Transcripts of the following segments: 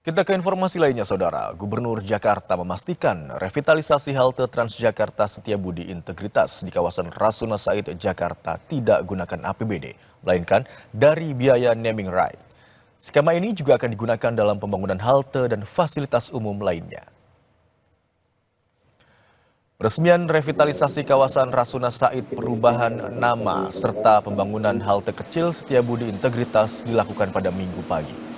Kita ke informasi lainnya, Saudara. Gubernur Jakarta memastikan revitalisasi halte Transjakarta Setiabudi Integritas di kawasan Rasuna Said, Jakarta tidak gunakan APBD, melainkan dari biaya naming right. Skema ini juga akan digunakan dalam pembangunan halte dan fasilitas umum lainnya. Peresmian revitalisasi kawasan Rasuna Said, perubahan nama, serta pembangunan halte kecil Setiabudi Integritas dilakukan pada Minggu pagi.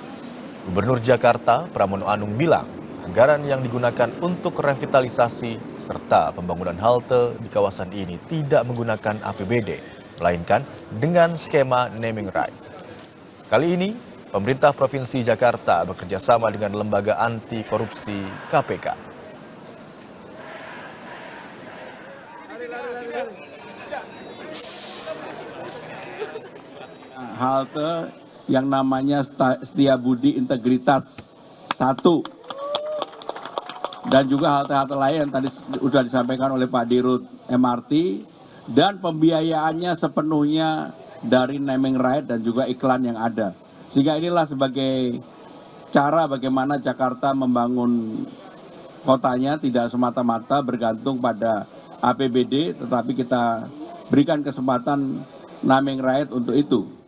Gubernur Jakarta, Pramono Anung bilang, anggaran yang digunakan untuk revitalisasi serta pembangunan halte di kawasan ini tidak menggunakan APBD, melainkan dengan skema naming right. Kali ini, pemerintah Provinsi Jakarta bekerja sama dengan Lembaga Anti Korupsi KPK. Halte yang namanya Setiabudi Integritas 1 dan juga halte-halte lain yang tadi sudah disampaikan oleh Pak Dirut MRT, dan pembiayaannya sepenuhnya dari naming right dan juga iklan yang ada. Sehingga inilah sebagai cara bagaimana Jakarta membangun kotanya tidak semata-mata bergantung pada APBD, tetapi kita berikan kesempatan naming right untuk itu.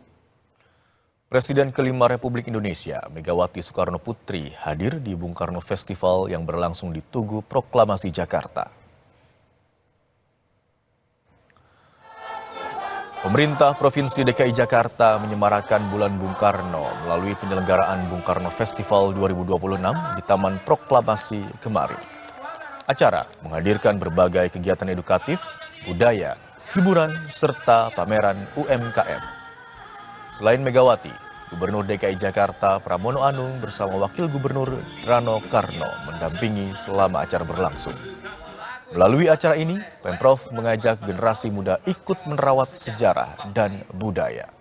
Presiden kelima Republik Indonesia, Megawati Soekarno Putri, hadir di Bung Karno Festival yang berlangsung di Tugu Proklamasi Jakarta. Pemerintah Provinsi DKI Jakarta menyemarakan Bulan Bung Karno melalui penyelenggaraan Bung Karno Festival 2026 di Taman Proklamasi kemarin. Acara menghadirkan berbagai kegiatan edukatif, budaya, hiburan, serta pameran UMKM. Selain Megawati, Gubernur DKI Jakarta Pramono Anung bersama Wakil Gubernur Rano Karno mendampingi selama acara berlangsung. Melalui acara ini, Pemprov mengajak generasi muda ikut merawat sejarah dan budaya.